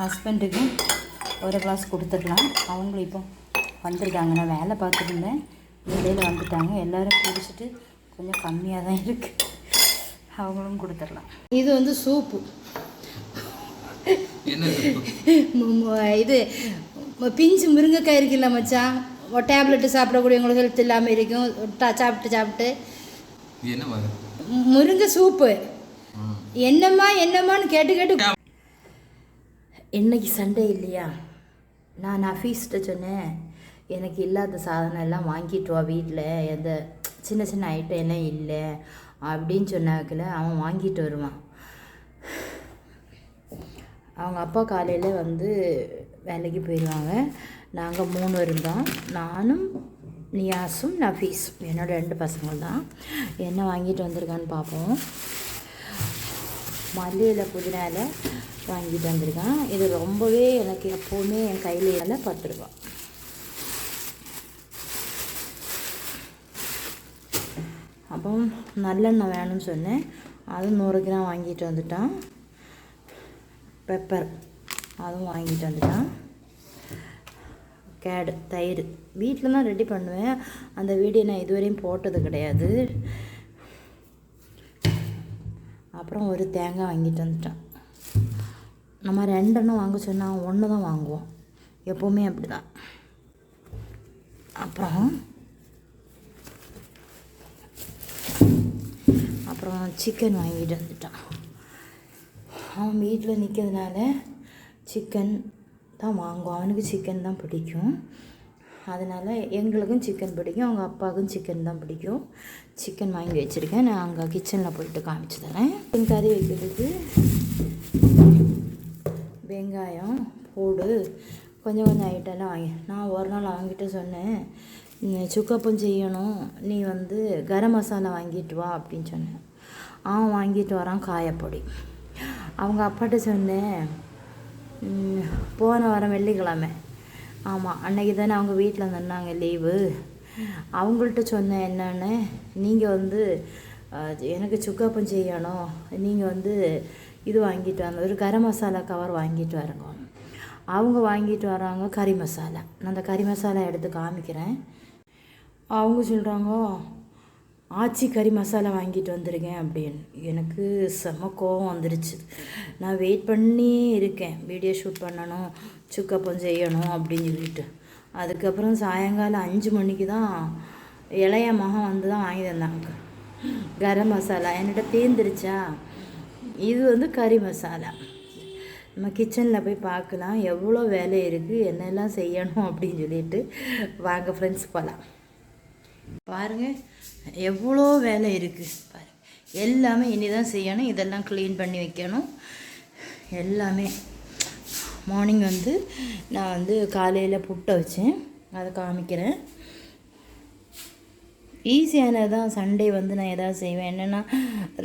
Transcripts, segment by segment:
ஹஸ்பண்டுக்கு ஒரு கிளாஸ் கொடுத்துடலாம். அவங்களும் இப்போ வந்திருக்காங்க. நான் வேலை பார்த்துட்டு இருந்தேன், இடையில் வந்துட்டாங்க. எல்லோரும் குடிச்சிட்டு கொஞ்சம் கம்மியாக தான் இருக்குது, அவங்களும் கொடுத்துடலாம். இது வந்து சூப்பு, இது பிஞ்சு முருங்கைக்காய் இருக்குல்ல மச்சான், டேப்லெட்டு சாப்பிடக்கூடியவங்களுக்கு ஹெல்த் இல்லாமல் இருக்கும். சாப்பிட்டு முருங்கை சூப்பு. என்னம்மான்னு கேட்டு இன்னைக்கு சண்டே இல்லையா, நான் நஃபீஸ்கிட்ட சொன்னேன், எனக்கு இல்லாத சாதனம் எல்லாம் வாங்கிட்டு வா, வீட்டில் எந்த சின்ன சின்ன ஐட்டம் எல்லாம் இல்லை அப்படின்னு சொன்னாக்கில் அவன் வாங்கிட்டு வருவான். அவங்க அப்பா காலையில் வந்து வேலைக்கு போயிடுவாங்க. நாங்கள் 3 இருந்தோம், நானும் நியாஸும் நஃபீஸும், என்னோட 2 பசங்கள் தான். என்ன வாங்கிட்டு வந்திருக்கான்னு பார்ப்போம். மல்லியில் புதினால வாங்கிட்டு வந்திருக்கான். இது ரொம்பவே எனக்கு எப்போவுமே என் கையில் 10 ரூபா. அப்போ நல்லெண்ணெய் வேணும்னு சொன்னேன், அதுவும் 100 கிராம் வாங்கிட்டு வந்துட்டான். பெப்பர் அதுவும் வாங்கிட்டு வந்துட்டான். கேடு தயிர் வீட்டில் தான் ரெடி பண்ணுவேன், அந்த வீடியோ நான் இதுவரையும் போட்டது கிடையாது. அப்புறம் ஒரு தேங்காய் வாங்கிட்டு வந்துட்டான். நம்ம 2 எண்ணம் வாங்க சொன்னால் 1 தான் வாங்குவோம், எப்போவுமே அப்படி தான். அப்புறம் சிக்கன் வாங்கிட்டு வந்துட்டான். அவன் வீட்டில் நிற்கிறதுனால சிக்கன் தான் வாங்குவோம், அவனுக்கு சிக்கன் தான் பிடிக்கும். அதனால் எங்களுக்கும் சிக்கன் பிடிக்கும், அவங்க அப்பாவுக்கும் சிக்கன் தான் பிடிக்கும். சிக்கன் வாங்கி வச்சுருக்கேன், நான் அங்கே கிச்சனில் போயிட்டு காமிச்சு தரேன். கறி வைக்கிறதுக்கு வெங்காயம் பூடு கொஞ்சம் ஐட்டம்லாம் வாங்கி, நான் ஒரு நாள் அவங்ககிட்ட சொன்னேன், சுக்கப்பம் செய்யணும், நீ வந்து கரம் மசாலா வாங்கிட்டு வா அப்படின்னு சொன்னேன். அவன் வாங்கிட்டு வரான் காயப்பொடி. அவங்க அப்பாட்ட சொன்னேன், போன வாரம் வெள்ளிக்கிழமை, ஆமாம் அன்றைக்கி தானே அவங்க வீட்டில் நின்னாங்க லீவு. அவங்கள்ட்ட சொன்னேன் என்னென்னு, நீங்கள் வந்து எனக்கு சுக்காப்பம் செய்யணும், நீங்கள் வந்து இது வாங்கிட்டு வாங்க, ஒரு கரம் மசாலா கவர் வாங்கிட்டு வரங்க. அவங்க வாங்கிட்டு வராங்க கறி மசாலா. நான் அந்த கறி மசாலா எடுத்து காமிக்கிறேன். அவங்க சொல்கிறாங்க, ஆச்சி கறி மசாலா வாங்கிட்டு வந்திருக்கேன் அப்படின்னு. எனக்கு செம கோவம் வந்துருச்சு. நான் வெயிட் பண்ணி இருக்கேன், வீடியோ ஷூட் பண்ணணும், சுக்கப்பம் செய்யணும் அப்படின்னு சொல்லிட்டு. அதுக்கப்புறம் சாயங்காலம் 5 மணிக்கு தான் இளைய மகன் வந்து தான் வாங்கி தந்தாங்க கரம் மசாலா. என்கிட்ட தேர்ந்துருச்சா, இது வந்து கறி மசாலா. நம்ம கிச்சனில் போய் பார்க்கலாம் எவ்வளோ வேலை இருக்குது, என்னெல்லாம் செய்யணும் அப்படின்னு சொல்லிட்டு. வாங்க ஃப்ரெண்ட்ஸ் போகலாம். பாருங்கள் எவ்வளோ வேலை இருக்குது பாருங்கள், எல்லாமே இனி தான் செய்யணும். இதெல்லாம் க்ளீன் பண்ணி வைக்கணும் எல்லாமே. மார்னிங் வந்து நான் வந்து காலையில் புட்டை வச்சேன், அதை காமிக்கிறேன். ஈஸியானது தான். சண்டே வந்து நான் எதாவது செய்வேன், என்னென்னா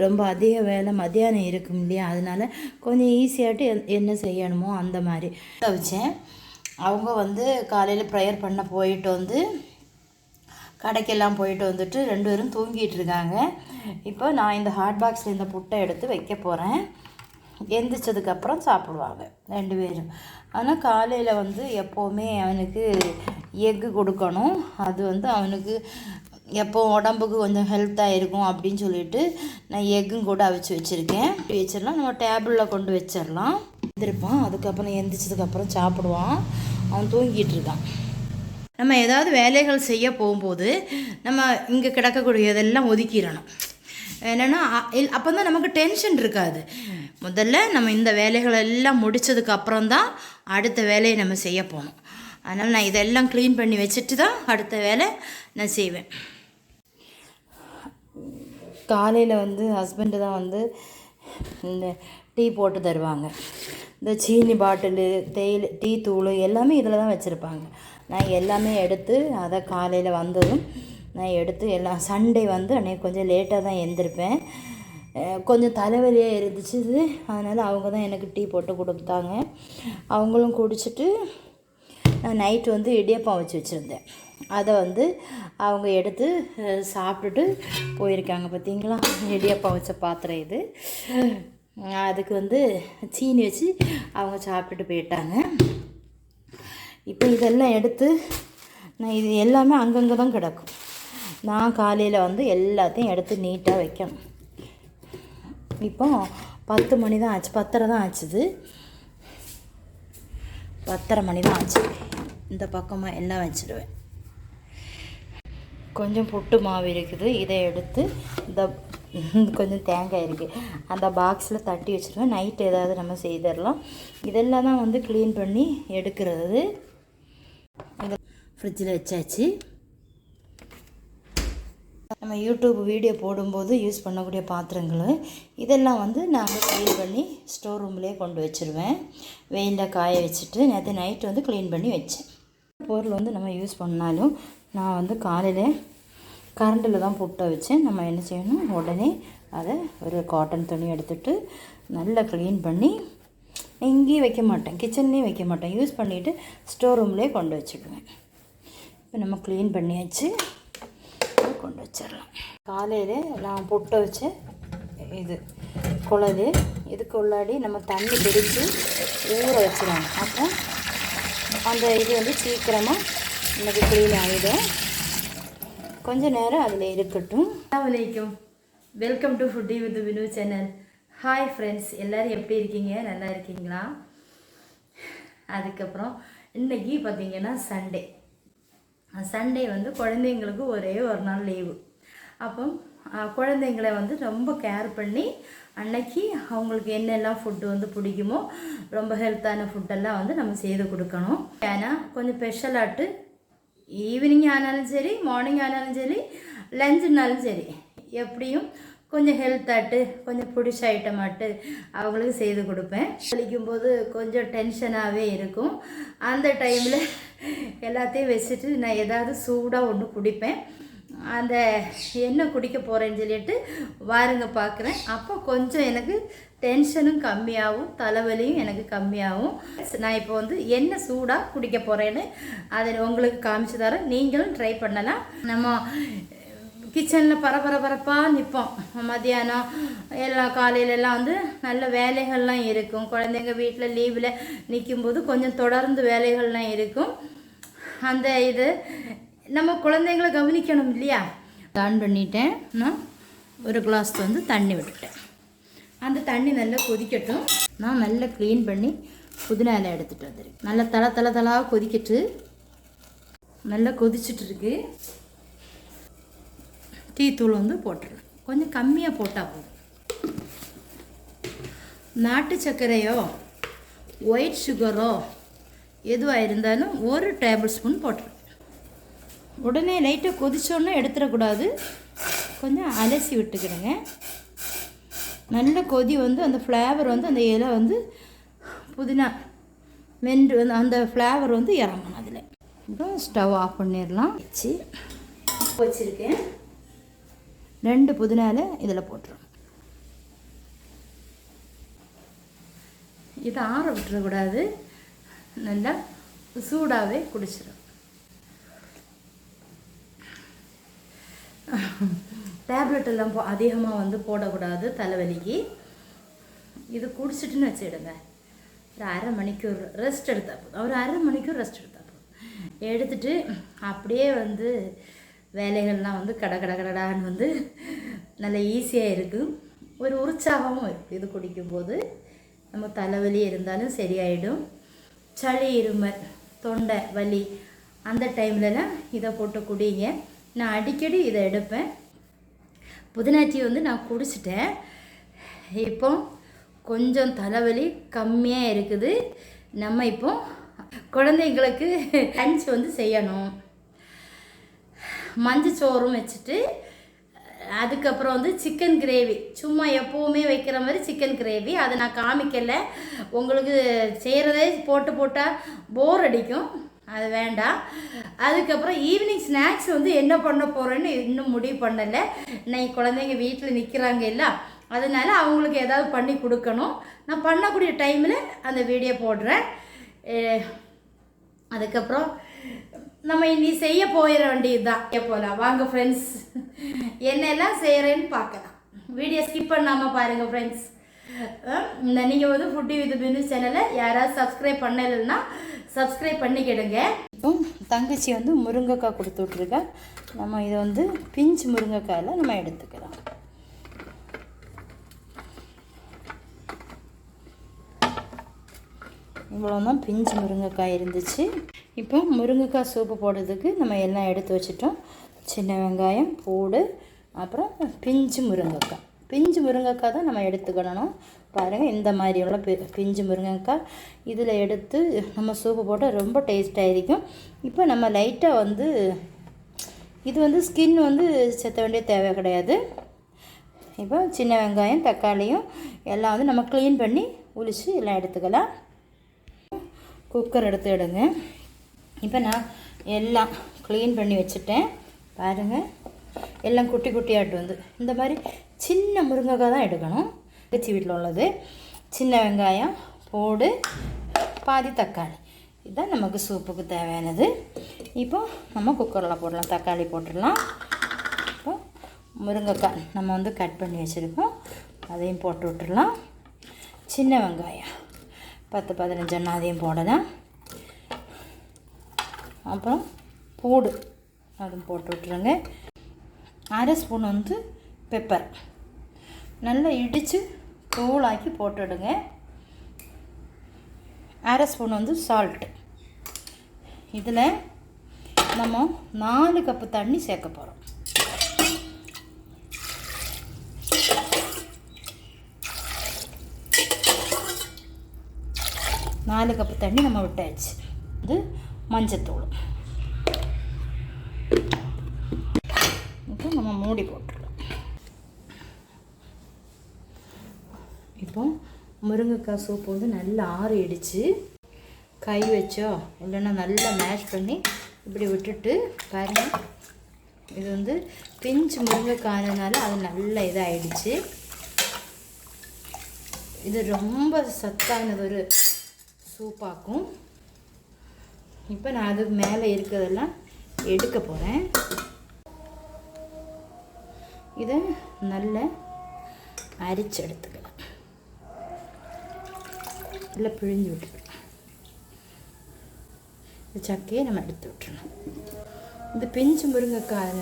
ரொம்ப அதிக வேலை மத்தியானம் இருக்கும் இல்லையா, அதனால் கொஞ்சம் ஈஸியாகிட்டு என்ன செய்யணுமோ அந்த மாதிரி வச்சேன். அவங்க வந்து காலையில் ப்ரேயர் பண்ண போயிட்டு வந்து கடைக்கெல்லாம் போயிட்டு வந்துட்டு 2 பேரும் தூங்கிட்டு இருக்காங்க. இப்போ நான் இந்த ஹாட் பாக்ஸில் இந்த புட்டை எடுத்து வைக்க போகிறேன். எந்திரிச்சதுக்கப்புறம் சாப்பிடுவாங்க 2 பேரும். ஆனால் காலையில் வந்து எப்போவுமே அவனுக்கு எக்கு கொடுக்கணும், அது வந்து அவனுக்கு எப்போ உடம்புக்கு கொஞ்சம் ஹெல்த்தாக இருக்கும் அப்படின்னு சொல்லிட்டு நான் எக்கும் கூட அவிச்சு வச்சுருக்கேன். வச்சிடலாம், நம்ம டேபிளில் கொண்டு வச்சிடலாம். எந்திருப்பான், அதுக்கப்புறம் எந்திரிச்சதுக்கப்புறம் சாப்பிடுவான். அவன் தூங்கிட்டு இருக்கான். நம்ம ஏதாவது வேலைகள் செய்ய போகும்போது நம்ம இங்கே கிடக்கக்கூடியதெல்லாம் ஒதுக்கிடணும். என்னென்னா அப்போ தான் நமக்கு டென்ஷன் இருக்காது. முதல்ல நம்ம இந்த வேலைகள் எல்லாம் முடித்ததுக்கப்புறம் தான் அடுத்த வேலையை நம்ம செய்ய போகணும். அதனால் நான் இதெல்லாம் க்ளீன் பண்ணி வச்சுட்டு தான் அடுத்த வேலை நான் செய்வேன். காலையில் வந்து ஹஸ்பண்டு தான் வந்து இந்த டீ போட்டு தருவாங்க. இந்த சீனி பாட்டிலு, தேயிலை, டீ தூள் எல்லாமே இதில் தான் வச்சுருப்பாங்க. நான் எல்லாமே எடுத்து அதை காலையில் வந்ததும் நான் எடுத்து எல்லாம். சண்டே வந்து அன்றைக்கி கொஞ்சம் லேட்டாக தான் எழுந்திருப்பேன், கொஞ்சம் தலைவலியாக இருந்துச்சு. அதனால் அவங்க தான் எனக்கு டீ போட்டு கொடுத்தாங்க. அவங்களும் குடிச்சிட்டு நான் நைட்டு வந்து இடியப்பம் வச்சு வச்சுருந்தேன், அதை வந்து அவங்க எடுத்து சாப்பிட்டுட்டு போயிருக்காங்க. பார்த்தீங்களா, இடியப்பம் வச்ச பாத்திரம் இது. அதுக்கு வந்து சீனி வச்சு அவங்க சாப்பிட்டுட்டு போயிட்டாங்க. இப்போ இதெல்லாம் எடுத்து நான் இது எல்லாமே அங்கங்கே தான் கிடக்கும். நான் காலையில் வந்து எல்லாத்தையும் எடுத்து நீட்டாக வைக்கணும். இப்போ 10 மணி தான் ஆச்சு, 10:30 தான் ஆச்சுது. 10:30 மணி தான் ஆச்சு. இந்த பக்கமாக எல்லாம் வச்சுடுவேன். கொஞ்சம் புட்டு மாவு இருக்குது, இதை எடுத்து இந்த கொஞ்சம் தேங்காய் இருக்குது, அந்த பாக்ஸில் தட்டி வச்சுருவேன். நைட்டு ஏதாவது நம்ம செய்திடலாம். இதெல்லாம் தான் வந்து க்ளீன் பண்ணி எடுக்கிறது. இதை ஃப்ரிட்ஜில் வச்சாச்சு. நம்ம யூடியூப் வீடியோ போடும்போது யூஸ் பண்ணக்கூடிய பாத்திரங்கள் இதெல்லாம் வந்து நான் க்ளீன் பண்ணி ஸ்டோர் ரூம்லேயே கொண்டு வச்சுருவேன். வெயிலில் காய வச்சுட்டு நேற்று நைட்டு வந்து க்ளீன் பண்ணி வச்சேன். பொருள் வந்து நம்ம யூஸ் பண்ணாலும் நான் வந்து காலையில் கரண்டில் தான் புட்டை வச்சேன். நம்ம என்ன செய்யணும், உடனே அதை ஒரு காட்டன் துணி எடுத்துகிட்டு நல்லா க்ளீன் பண்ணி எங்கேயும் வைக்க மாட்டேன், கிச்சன்லேயும் வைக்க மாட்டேன், யூஸ் பண்ணிவிட்டு ஸ்டோர் ரூம்லேயே கொண்டு வச்சுடுவேன். இப்போ நம்ம க்ளீன் பண்ணியாச்சு, கொண்டு வச்சிடலாம். காலையில் நான் புட்டை வச்சு இது குழது இதுக்கு உள்ளாடி நம்ம தண்ணி பிடிச்சி ஊற வச்சிடலாம். அப்போ அந்த இது வந்து சீக்கிரமாக எனக்கு க்ளீன் ஆகிடும். கொஞ்சம் நேரம் அதில் இருக்கட்டும். அஸ்ஸலாமு welcome to foodie with Vinu channel. Hi friends, எல்லோரும் எப்படி இருக்கீங்க? நல்லா இருக்கீங்களா? அதுக்கப்புறம் இன்றைக்கி பார்த்திங்கன்னா சண்டே வந்து குழந்தைங்களுக்கு ஒரே ஒரு நாள் லீவு. அப்போ குழந்தைங்களை வந்து ரொம்ப கேர் பண்ணி அன்னைக்கு அவங்களுக்கு என்னெல்லாம் ஃபுட்டு வந்து பிடிக்குமோ ரொம்ப ஹெல்த்தான ஃபுட்டெல்லாம் வந்து நம்ம செய்து கொடுக்கணும். ஏன்னா கொஞ்சம் ஸ்பெஷலாட்டு ஈவினிங் ஆனாலும் சரி, மார்னிங் ஆனாலும் சரி, லஞ்சுனாலும் சரி, எப்படியும் கொஞ்சம் ஹெல்த்தாட்டு கொஞ்சம் பிடிச்ச ஐட்டமாட்டு அவங்களுக்கு செய்து கொடுப்பேன். கழிக்கும்போது கொஞ்சம் டென்ஷனாகவே இருக்கும். அந்த டைமில் எல்லாத்தையும் வச்சுட்டு நான் ஏதாவது சூடாக ஒன்று குடிப்பேன். அந்த என்ன குடிக்க போகிறேன்னு சொல்லிட்டு வாருங்க பார்க்குறேன். அப்போ கொஞ்சம் எனக்கு டென்ஷனும் கம்மியாகும், தலைவலியும் எனக்கு கம்மியாகும். நான் இப்போ வந்து என்ன சூடாக குடிக்க போகிறேன்னு அதை உங்களுக்கு காமிச்சு தரேன். நீங்களும் ட்ரை பண்ணலாம். நம்ம கிச்சனில் பரபரப்பாக நிற்போம். மத்தியானம் எல்லாம் காலையிலலாம் வந்து நல்ல வேலைகள்லாம் இருக்கும். குழந்தைங்க வீட்டில் லீவில் நிற்கும்போது கொஞ்சம் தொடர்ந்து வேலைகள்லாம் இருக்கும். அந்த இது நம்ம குழந்தைங்கள கவனிக்கணும் இல்லையா? ஆன் பண்ணிட்டேன். நான் ஒரு கிளாஸ் வந்து தண்ணி விட்டுட்டேன். அந்த தண்ணி நல்லா கொதிக்கட்டும். நான் நல்லா க்ளீன் பண்ணி புதினா இலை எடுத்துகிட்டு வந்துருக்கேன். நல்லா தலாக கொதிக்கட்டு நல்லா கொதிச்சுட்டு இருக்கு. டீ தூள் வந்து போட்டுடலாம். கொஞ்சம் கம்மியாக போட்டால் போதும். நாட்டு சர்க்கரையோ ஒயிட் சுகரோ எதுவாக இருந்தாலும் 1 டேபிள் ஸ்பூன் போட்டுருவேன். உடனே லைட்டாக கொதிச்சோன்னே எடுத்துடக்கூடாது, கொஞ்சம் அலசி விட்டுக்கிடுங்க. நல்ல கொதி வந்து அந்த ஃப்ளேவர் வந்து அந்த இலை வந்து புதினா மென்று வந்து அந்த ஃப்ளேவர் வந்து இறங்கணும் அதில். இப்போ ஸ்டவ் ஆஃப் பண்ணிடலாம். வச்சுருக்கேன் 2 புதினா இலை இதில் போட்டுருவோம். இதை ஆற விட்டுறக்கூடாது, நல்லா சூடாகவே குடிச்சிடும். டேப்லெட் எல்லாம் அதிகமாக வந்து போடக்கூடாது தலைவலிக்கு. இது குடிச்சிட்டுன்னு வச்சுடுங்க. ஒரு அரை மணிக்கூர் ரெஸ்ட் எடுத்தால் போதும். ஒரு அரை மணிக்கூர் ரெஸ்ட் எடுத்தால் போதும். எடுத்துட்டு அப்படியே வந்து வேலைகள்லாம் வந்து கடகடான்னு வந்து நல்ல ஈஸியாக இருக்கும். ஒரு உற்சாகமும் இருக்குது. இது குடிக்கும்போது நம்ம தலைவலி இருந்தாலும் சரியாயிடும். சளி, இருமல், தொண்டை வலி அந்த டைம்லலாம் இதை போட்டு குடிங்க. நான் அடிக்கடி இதை எடுப்பேன். புதினா டீ வந்து நான் குடிச்சிட்டேன். இப்போ கொஞ்சம் தலைவலி கம்மியாக இருக்குது. நம்ம இப்போ குழந்தைங்களுக்கு லஞ்ச் வந்து செய்யணும். மஞ்சள் சோறும் வச்சுட்டு அதுக்கப்புறம் வந்து சிக்கன் கிரேவி, சும்மா எப்போவுமே வைக்கிற மாதிரி சிக்கன் கிரேவி. அதை நான் காமிக்கலை. உங்களுக்கு செய்கிறதே போட்டால் போர் அடிக்கும், அது வேண்டாம். அதுக்கப்புறம் ஈவினிங் ஸ்நாக்ஸ் வந்து என்ன பண்ண போகிறேன்னு இன்னும் முடிவு பண்ணலை. இன்னைக்கு குழந்தைங்க வீட்டில் நிற்கிறாங்க இல்லை, அதனால் அவங்களுக்கு ஏதாவது பண்ணி கொடுக்கணும். நான் பண்ணக்கூடிய டைமில் அந்த வீடியோ போடுறேன். அதுக்கப்புறம் நம்ம இனி செய்ய போயிட வேண்டியது தான். போகலாம் வாங்க ஃப்ரெண்ட்ஸ், என்னெல்லாம் செய்கிறேன்னு பார்க்கலாம். வீடியோ ஸ்கிப் பண்ணாமல் பாருங்கள் ஃப்ரெண்ட்ஸ். நீங்கள் வந்து ஃபுட்டி வித் பின்னு சேனலை யாராவது சப்ஸ்கிரைப் பண்ணலைன்னா சப்ஸ்கிரைப் பண்ணிக்கிடுங்க. இப்போ தங்கச்சி வந்து முருங்கைக்காய் கொடுத்து விட்ருக்கா. நம்ம இதை வந்து பிஞ்சு முருங்கைக்காயில் நம்ம எடுத்துக்கலாம். இவ்வளோதான் பிஞ்சு முருங்கைக்காய் இருந்துச்சு. இப்போ முருங்கைக்காய் சூப்பு போடுறதுக்கு நம்ம எல்லாம் எடுத்து வச்சிட்டோம். சின்ன வெங்காயம், பூடு, அப்புறம் பிஞ்சு முருங்கைக்காய். பிஞ்சு முருங்கைக்காய் தான் நம்ம எடுத்துக்கணும். பாருங்கள், இந்த மாதிரி உள்ள பிஞ்சு முருங்கைக்காய் இதில் எடுத்து நம்ம சூப்பு போட்டால் ரொம்ப டேஸ்ட்டாக இருக்கும். இப்போ நம்ம லைட்டாக வந்து இது வந்து ஸ்கின் வந்து செத்த வேண்டிய தேவை கிடையாது. இப்போ சின்ன வெங்காயம், தக்காளியும் எல்லாம் வந்து நம்ம க்ளீன் பண்ணி உளிச்சு எல்லாம் எடுத்துக்கலாம். குக்கர் எடுத்துக்கிடுங்க. இப்போ நான் எல்லாம் க்ளீன் பண்ணி வச்சுட்டேன். பாருங்கள், எல்லாம் குட்டி குட்டியாட்டு வந்து இந்த மாதிரி சின்ன முருங்கைக்காய் தான் எடுக்கணும். தங்கச்சி வீட்டில் உள்ளது. சின்ன வெங்காயம், பூடு, பாதி தக்காளி, இதுதான் நமக்கு சூப்புக்கு தேவையானது. இப்போ நம்ம குக்கரில் போடலாம். தக்காளி போட்டுடலாம். இப்போ முருங்கைக்காய் நம்ம வந்து கட் பண்ணி வச்சுருக்கோம், அதையும் போட்டு விட்டுடலாம். சின்ன வெங்காயம் 10-15 அதையும் போடலாம். அப்புறம் பூடு அதுவும் போட்டு விட்டுருங்க. 1/2 ஸ்பூன் வந்து பெப்பர் நல்லா இடித்து தூளாக்கி போட்டுடுங்க. 1/2 ஸ்பூன் வந்து சால்ட்டு. இதில் நம்ம 4 கப்பு தண்ணி சேர்க்க போகிறோம். நாலு கப்பு தண்ணி நம்ம விட்டாச்சு. இது மஞ்சத்தூள். இப்போ நம்ம மூடி போட்டுடலாம். இப்போ முருங்கைக்காய் சூப்பு வந்து நல்லா ஆறிடுச்சு. கை வச்சோ இல்லைன்னா நல்லா மேஷ் பண்ணி இப்படி விட்டுட்டு பாருங்கள், இது வந்து பிஞ்சு முருங்கைக்காய்னால அது நல்லா இதாகிடுச்சு. இது ரொம்ப சத்தானது ஒரு சூப்பாக்கும். இப்போ நான் அதுக்கு மேலே இருக்கிறதெல்லாம் எடுக்க போகிறேன். இதை நல்லா அரிச்சு எடுத்துக்கலாம். நல்லா பிழிஞ்சு விட்டுக்கலாம். இந்த சக்கையை நம்ம எடுத்து விட்டுறணும். இந்த பிஞ்சு முருங்கைக்காய்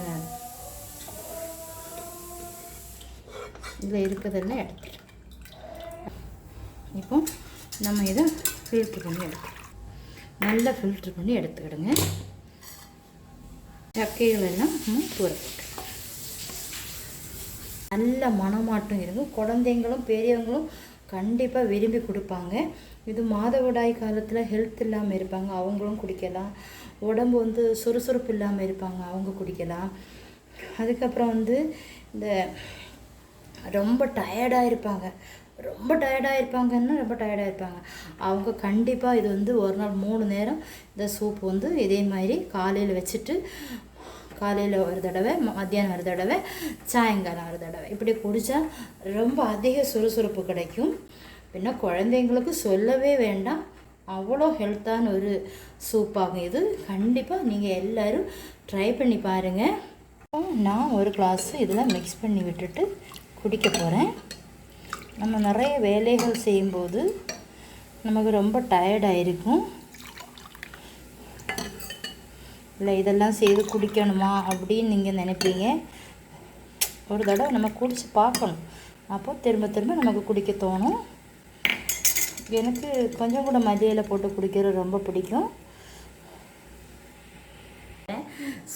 இதில் இருக்கிறதெல்லாம் எடுத்துக்கலாம். இப்போ நம்ம இதை ஃபில்ட்ரு பண்ணி எடுக்கலாம். நல்லா ஃபில்ட்ரு பண்ணி எடுத்துக்கிடுங்க. சக்கைகளெல்லாம் ஊற போட்டு நல்ல மணமாட்டம் இருக்கும். குழந்தைங்களும் பெரியவங்களும் கண்டிப்பாக விரும்பி கொடுப்பாங்க. இது மாதவிடாய் காலத்தில் ஹெல்த் இல்லாமல் இருப்பாங்க, அவங்களும் குடிக்கலாம். உடம்பு வந்து சுறுசுறுப்பு இல்லாமல் இருப்பாங்க, அவங்க குடிக்கலாம். அதுக்கப்புறம் வந்து இந்த ரொம்ப டயர்டாக இருப்பாங்க, ரொம்ப டயர்டாக இருப்பாங்க, அவங்க கண்டிப்பாக இது வந்து ஒரு நாள் 3 நேரம் இந்த சூப் வந்து இதே மாதிரி காலையில் வச்சுட்டு, காலையில் ஒரு தடவை, மத்தியானம் ஒரு தடவை, சாயங்காலம் ஒரு தடவை இப்படி குடித்தா ரொம்ப அதிக சுறுசுறுப்பு கிடைக்கும். பின்ன குழந்தைங்களுக்கு சொல்லவே வேண்டாம், அவ்வளோ ஹெல்த்தான ஒரு சூப்பாகும் இது. கண்டிப்பாக நீங்கள் எல்லோரும் ட்ரை பண்ணி பாருங்கள். நான் ஒரு கிளாஸ் இதில் மிக்ஸ் பண்ணி விட்டுட்டு குடிக்க போகிறேன். நம்ம நிறைய வேலைகள் செய்யும்போது நமக்கு ரொம்ப டயர்டாக இருக்கும். இல்லை இதெல்லாம் செய்து குடிக்கணுமா அப்படின்னு நீங்கள் நினைப்பீங்க. ஒரு தடவை நம்ம குடித்து பார்க்கணும், அப்போ திரும்ப திரும்ப நமக்கு குடிக்க தோணும். எனக்கு கொஞ்சம் கூட மல்லியில் போட்டு குடிக்கிறது ரொம்ப பிடிக்கும்.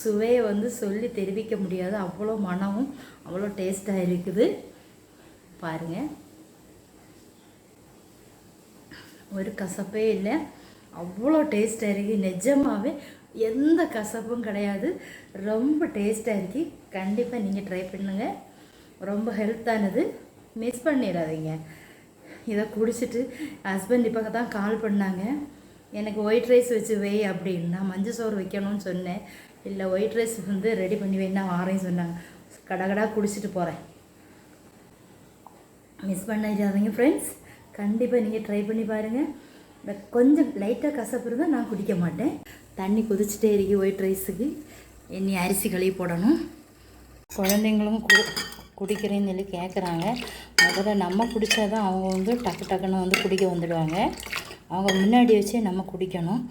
சுவையை வந்து சொல்லி தெரிவிக்க முடியாது, அவ்வளோ மனமும் அவ்வளோ டேஸ்ட்டாக இருக்குது. பாருங்கள், ஒரு கசப்பே இல்லை, அவ்வளோ டேஸ்ட்டாக இருக்குது. நிஜமாகவே எந்த கசப்பும் கிடையாது, ரொம்ப டேஸ்ட்டாக இருக்குது. கண்டிப்பாக நீங்கள் ட்ரை பண்ணுங்கள், ரொம்ப ஹெல்த்தானது, மிஸ் பண்ணிடாதீங்க. இதை குடிச்சிட்டு ஹஸ்பண்ட் இப்போ தான் கால் பண்ணாங்க, எனக்கு ஒயிட் ரைஸ் வச்சு வை அப்படின்னு. நான் மஞ்சள் சோறு வைக்கணும்னு சொன்னேன். இல்லை, ஒயிட் ரைஸ் வந்து ரெடி பண்ணி வைன்னா வாரேன்னு சொன்னாங்க. கடகடா குடிச்சிட்டு போகிறேன். மிஸ் பண்ணிடாதீங்க ஃப்ரெண்ட்ஸ், கண்டிப்பாக நீங்கள் ட்ரை பண்ணி பாருங்கள். கொஞ்சம் லைட்டாக கசப்பு இருந்தால் நான் குடிக்க மாட்டேன். தண்ணி கொதிச்சுட்டே இருக்கு ஒயிட் ரைஸுக்கு. இனி அரிசி கழுவி போடணும். குழந்தைங்களும் குடிக்கிறேன்னு சொல்லி கேட்குறாங்க. முதல்ல நம்ம குடித்தா தான் அவங்க வந்து டக்கு டக்குன்னு வந்து குடிக்க வந்துடுவாங்க. அவங்க முன்னாடி வச்சே நம்ம குடிக்கணும்.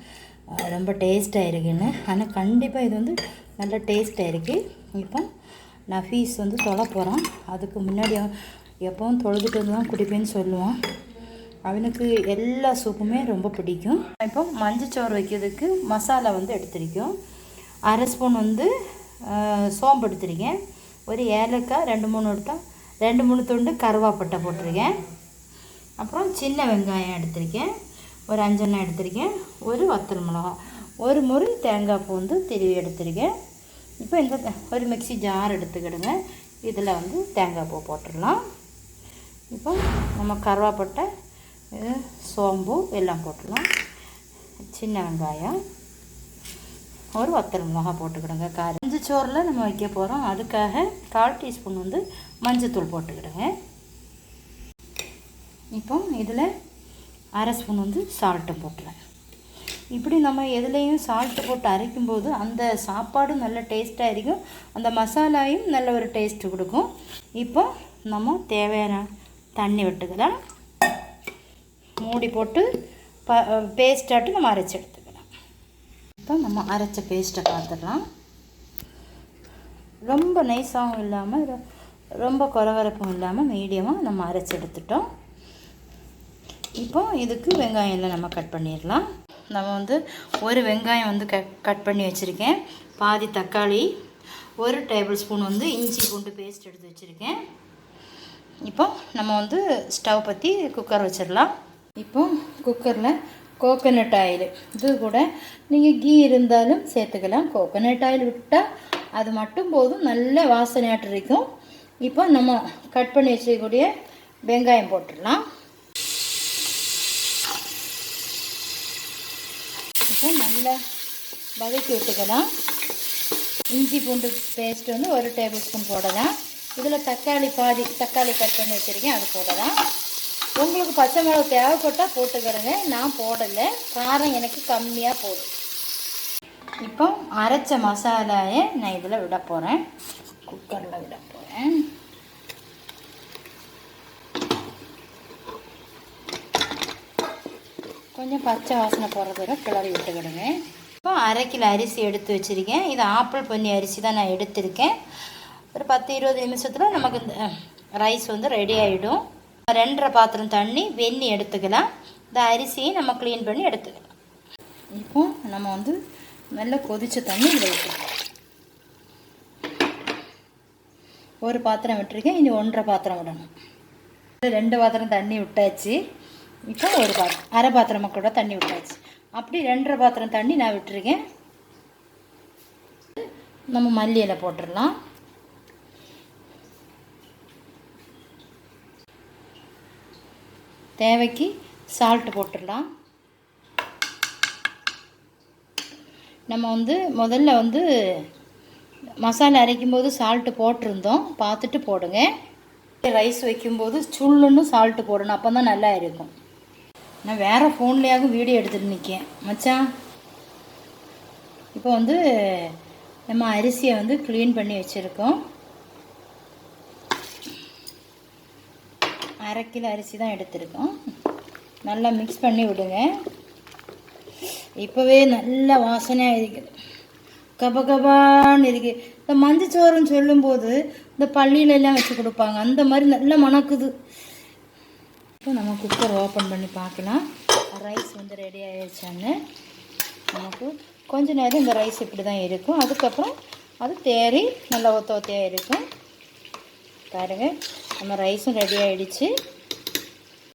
ரொம்ப டேஸ்ட்டாக இருக்குன்னு. ஆனால் கண்டிப்பாக இது வந்து நல்ல டேஸ்ட்டாக இருக்குது. இப்போ நான் ஃபீஸ் வந்து தொலை போகிறேன். அதுக்கு முன்னாடி எப்போவும் தொழுதுட்டு வந்து தான் குடிப்பேன்னு சொல்லுவான். அவனுக்கு எல்லா சூப்புமே ரொம்ப பிடிக்கும். இப்போ மஞ்சச்சோறு வைக்கிறதுக்கு மசாலா வந்து எடுத்திருக்கோம். 1/2 ஸ்பூன் வந்து சோம்பு எடுத்திருக்கேன். ஒரு ஏலக்காய் 2-3 துண்டு கருவேப்பிலை போட்டிருக்கேன். அப்புறம் சின்ன வெங்காயம் எடுத்திருக்கேன். ஒரு 5 எண்ணெய் எடுத்திருக்கேன். ஒரு வத்தல் மிளகாய், ஒரு முறி தேங்காய் பூ வந்து திருவி எடுத்திருக்கேன். இப்போ இந்த ஒரு மிக்ஸி ஜார் எடுத்துக்கிடுங்க. இதில் வந்து தேங்காய் பூ போட்டுடலாம். இப்போ நம்ம கருவேப்பிலை, சோம்பு எல்லாம் போட்டுடலாம். சின்ன வெங்காயம், ஒரு வத்தல் மிளகாய் போட்டுக்கிடுங்க. மஞ்சச்சோறில் நம்ம வைக்க போகிறோம். அதுக்காக 1/4 டீஸ்பூன் வந்து மஞ்சத்தூள் போட்டுக்கிடுங்க. இப்போ இதில் 1/2 ஸ்பூன் வந்து சால்ட்டு போட்டுறேன். இப்படி நம்ம எதுலேயும் சால்ட்டு போட்டு அரைக்கும்போது அந்த சாப்பாடும் நல்ல டேஸ்ட்டாக இருக்கும். அந்த மசாலாயும் நல்ல ஒரு டேஸ்ட்டு கொடுக்கும். இப்போ நம்ம தேவையான தண்ணி விட்டுக்கலாம். மூடி போட்டு பேஸ்ட்டாட்டு நம்ம அரைச்சி எடுத்துக்கலாம். இப்போ நம்ம அரைச்ச பேஸ்ட்டை பார்த்துடலாம். ரொம்ப நைஸாகவும் இல்லாமல் ரொம்ப குறவரப்பும் இல்லாமல் மீடியமாக நம்ம அரைச்சி எடுத்துட்டோம். இப்போ இதுக்கு வெங்காயம்லாம் நம்ம கட் பண்ணிடலாம். நம்ம வந்து ஒரு வெங்காயம் வந்து கட் பண்ணி வச்சுருக்கேன். பாதி தக்காளி, 1 டேபிள் ஸ்பூன் வந்து இஞ்சி பூண்டு பேஸ்ட் எடுத்து வச்சுருக்கேன். இப்போ நம்ம வந்து ஸ்டவ் பற்றி குக்கர் வச்சிடலாம். இப்போ குக்கரில் கோகோனட் ஆயில், இது கூட நீங்கள் கீ இருந்தாலும் சேர்த்துக்கலாம். கோகோனட் ஆயில் விட்டால் அது மட்டும் போதும், நல்ல வாசனையாட்டு இருக்கும். இப்போ நம்ம கட் பண்ணி வச்சுக்கூடிய வெங்காயம் போட்டுடலாம். இப்போ நல்லா வதக்கி விட்டுக்கலாம். இஞ்சி பூண்டு பேஸ்ட் வந்து 1 டேபிள் ஸ்பூன் போடலாம். இதில் பாதி தக்காளி கட் பண்ணி வச்சுருக்கேன், அது போடலாம். உங்களுக்கு பச்சை மிளகு தேவைப்பட்டால் போட்டுக்கிறேங்க. நான் போடலை, காரம் எனக்கு கம்மியாக போடும். இப்போ அரைச்ச மசாலாயை நான் இதில் விட போகிறேன். குக்கரில் விட போகிறேன். கொஞ்சம் பச்சை வாசனை போடுறது வரை கிளறி விட்டுக்கிடுங்க. இப்போ 1/2 கிலோ அரிசி எடுத்து வச்சுருக்கேன். இது ஆப்பிள் பண்ணி அரிசி தான் நான் எடுத்திருக்கேன். ஒரு 10-20 நிமிஷத்தில் நமக்கு இந்த ரைஸ் வந்து ரெடி ஆகிடும். 2.5 பாத்திரம் தண்ணி வெந்நி எடுத்துக்கலாம். இந்த அரிசியை நம்ம க்ளீன் பண்ணி எடுத்துக்கலாம். இப்போ நம்ம வந்து நல்லா கொதிச்ச தண்ணி இதில் விட்டுக்கலாம். ஒரு பாத்திரம் விட்டுருக்கேன், இனி 1.5 பாத்திரம் விடணும். 2 பாத்திரம் தண்ணி விட்டாச்சு. இப்போ ஒரு பாத்திரம், 1/2 பாத்திரமாக கூட தண்ணி விட்டாச்சு. அப்படி 2.5 பாத்திரம் தண்ணி நான் விட்டுருக்கேன். நம்ம மல்லி இலை போட்டுடலாம். தேவைக்கு சால்ட்டு போட்டுடலாம். நம்ம வந்து முதல்ல வந்து மசாலா அரைக்கும்போது சால்ட்டு போட்டிருந்தோம், பார்த்துட்டு போடுங்க. ரைஸ் வைக்கும்போது சுள்ளுன்னு சால்ட்டு போடணும், அப்போ தான் நல்லா இருக்கும். நான் வேறு ஃபோன்லேயாவது வீடியோ எடுத்துகிட்டு நிற்கேன் மச்சான். இப்போ வந்து நம்ம அரிசியை வந்து க்ளீன் பண்ணி வச்சுருக்கோம். 1/2 கிலோ அரிசி தான் எடுத்திருக்கோம். நல்லா மிக்ஸ் பண்ணி விடுங்க. இப்போவே நல்ல வாசனையாக இருக்குது, கபகபான்னு இருக்குது. இந்த மஞ்சச்சோறுன்னு சொல்லும்போது இந்த பள்ளியிலெல்லாம் வச்சு கொடுப்பாங்க, அந்த மாதிரி நல்லா மணக்குது. இப்போ நம்ம குக்கர் ஓப்பன் பண்ணி பார்க்கலாம் ரைஸ் வந்து ரெடி ஆகிடுச்சான்னு. நமக்கு கொஞ்ச நேரம் இந்த ரைஸ் இப்படி தான் இருக்கும். அதுக்கப்புறம் அது தேறி நல்லா ஒத்தையாக இருக்கும். பாருங்கள், நம்ம ரைஸும் ரெடி ஆகிடுச்சு.